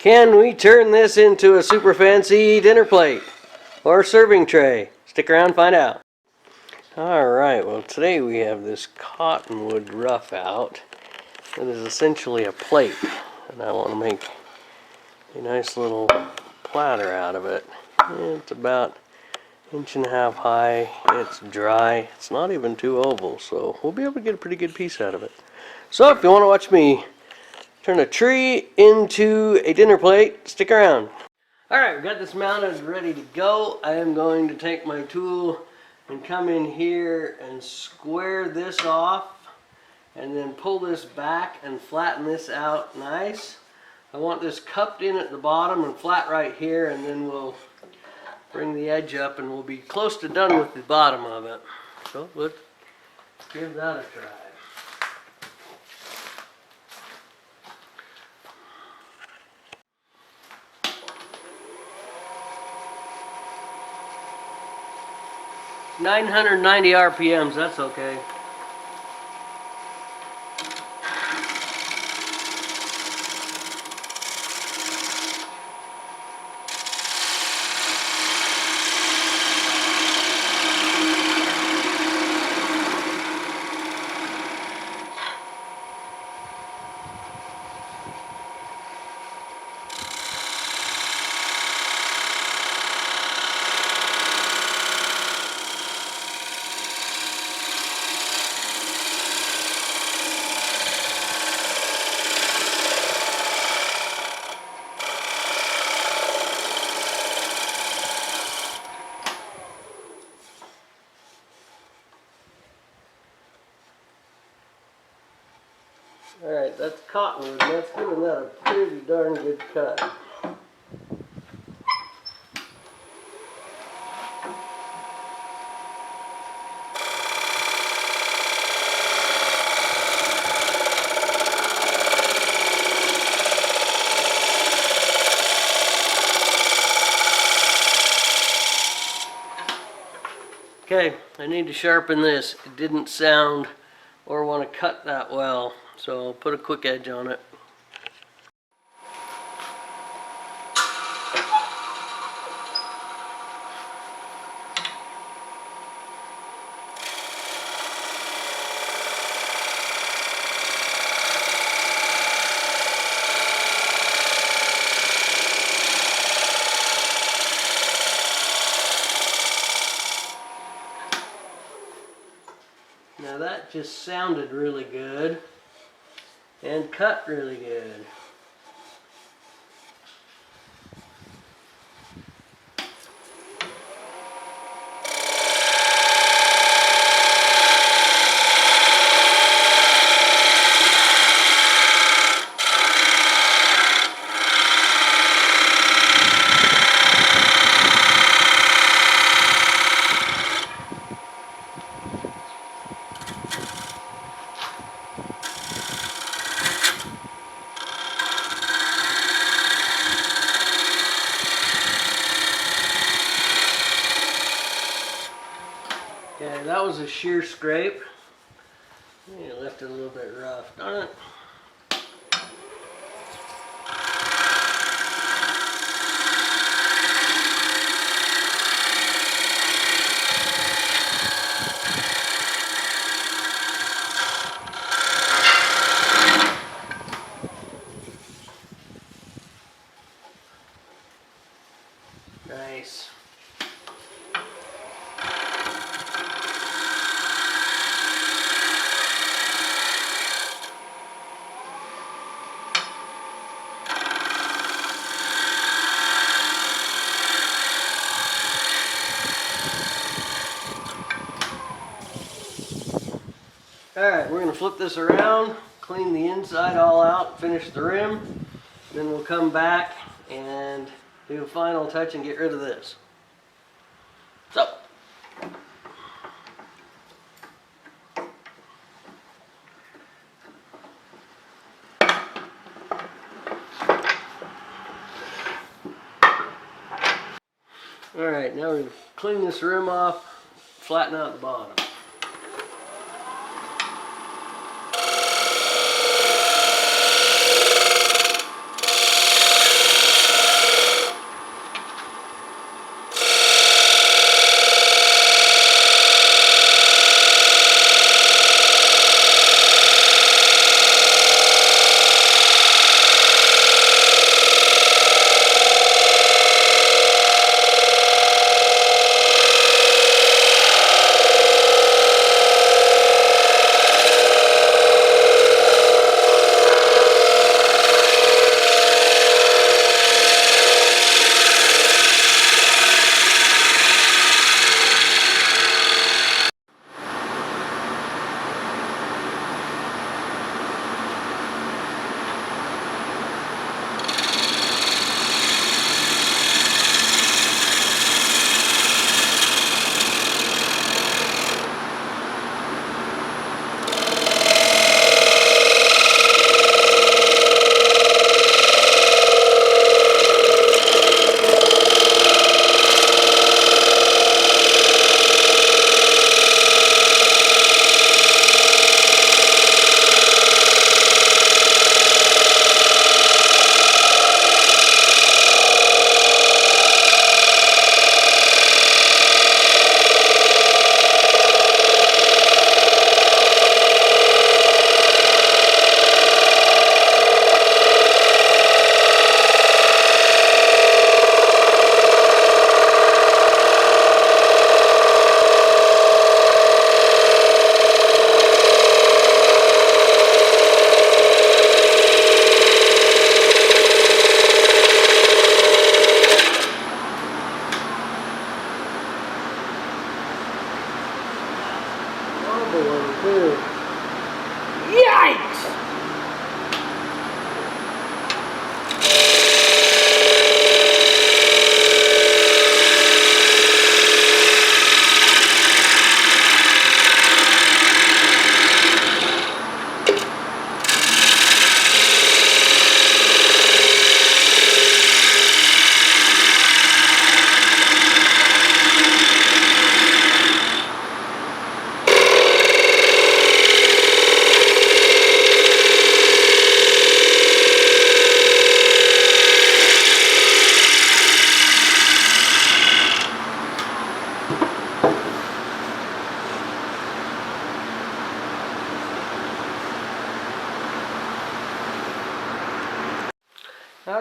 Can we turn this into a super fancy dinner plate or serving tray? Stick around, find out. Alright, well today we have this cottonwood rough out. It is essentially a plate, and I want to make a nice little platter out of it. It's about 1.5 inches high. It's dry. It's not even too oval, so we'll be able to get a pretty good piece out of it. So if you want to watch me turn a tree into a dinner plate, stick around. Alright, we've got this mounted ready to go. I am going to take my tool and come in here and square this off and then pull this back and flatten this out nice. I want this cupped in at the bottom and flat right here, and then we'll bring the edge up and we'll be close to done with the bottom of it. So let's give that a try. "990 RPMs, that's okay." Alright, that's cottonwood, and that's giving that a pretty darn good cut. Okay, I need to sharpen this. It didn't sound or want to cut that well, so I'll put a quick edge on it. Now that just sounded really good and cut really good. Okay, that was a shear scrape. Yeah, left it a little bit rough, darn it. Nice. Alright, we're going to flip this around, clean the inside all out, finish the rim, then we'll come back and do a final touch and get rid of this. So, alright, now we're going to clean this rim off, flatten out the bottom.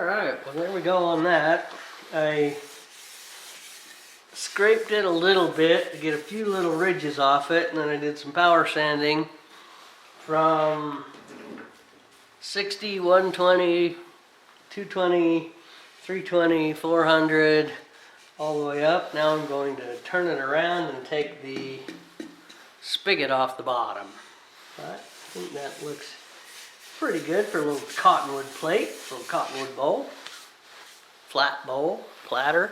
Alright, well there we go on that. I scraped it a little bit to get a few little ridges off it, and then I did some power sanding from 60, 120, 220, 320, 400, all the way up. Now I'm going to turn it around and take the spigot off the bottom. But I think that looks pretty good for a little cottonwood plate, a little cottonwood bowl, flat bowl, platter.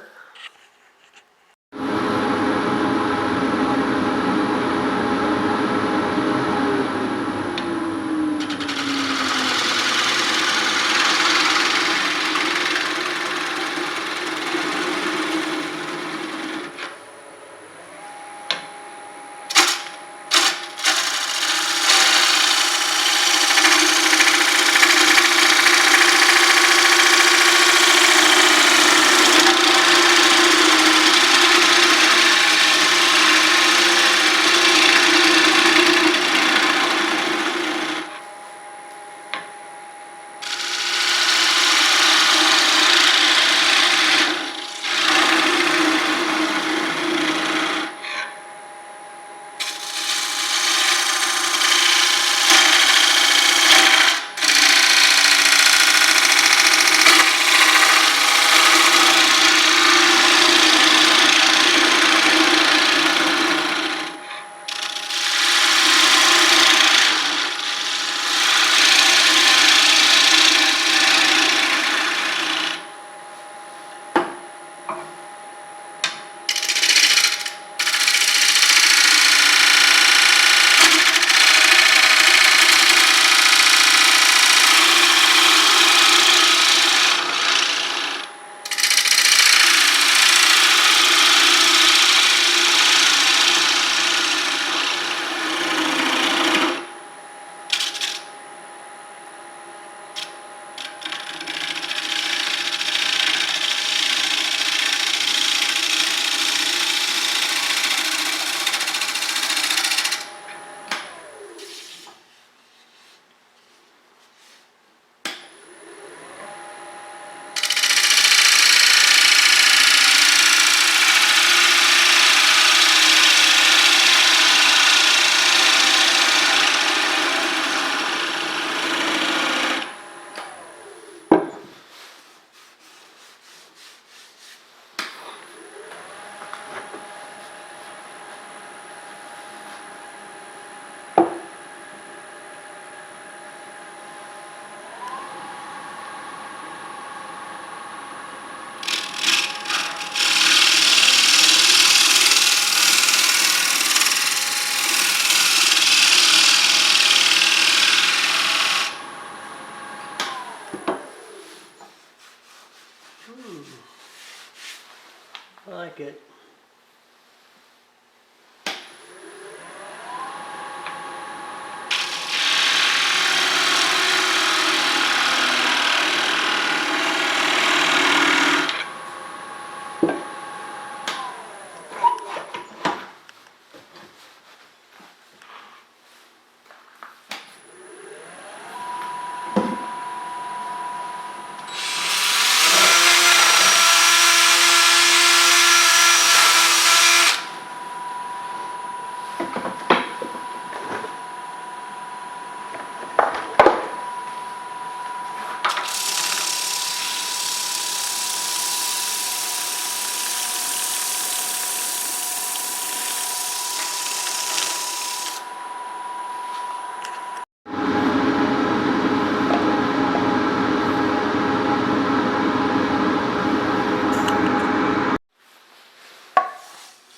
I like it.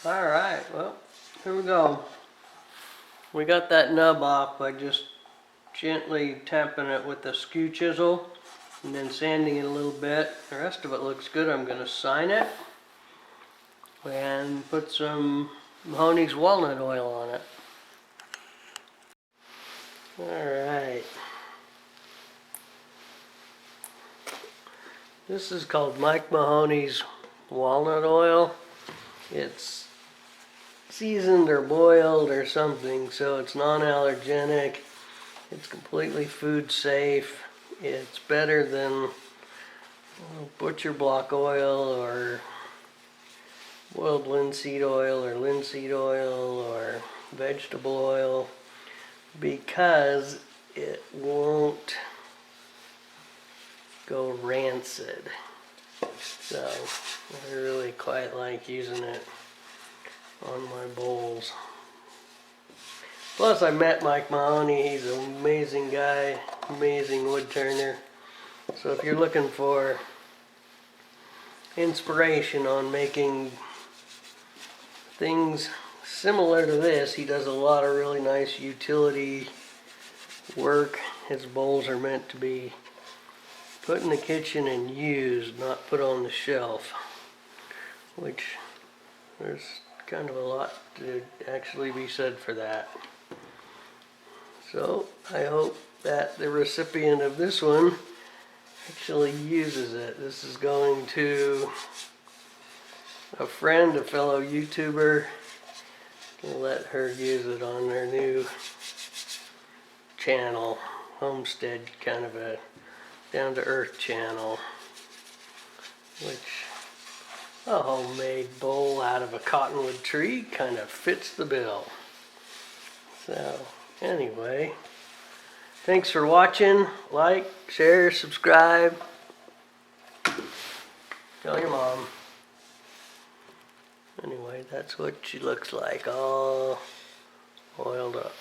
Alright, well, here we go. We got that nub off by just gently tapping it with the skew chisel and then sanding it a little bit. The rest of it looks good. I'm going to sign it and put some Mahoney's walnut oil on it. Alright. This is called Mike Mahoney's walnut oil. It's seasoned or boiled or something, so it's It's completely food safe. It's better than butcher block oil or boiled linseed oil or linseed oil or vegetable oil, because it won't go rancid. So I really quite like using it on my bowls. Plus I met Mike Mahoney, he's an amazing guy, amazing wood turner. So if you're looking for inspiration on making things similar to this, he does a lot of really nice utility work. His bowls are meant to be put in the kitchen and used, not put on the shelf, which there's kind of a lot to actually be said for that. So I hope that the recipient of this one actually uses it. This is going to a friend, a fellow YouTuber. We'll let her use it on their new channel, homestead, kind of a down-to-earth channel, which a homemade bowl out of a cottonwood tree kind of fits the bill. So anyway, thanks for watching. Like, share, subscribe. Tell your mom. Anyway, that's what she looks like, all oiled up.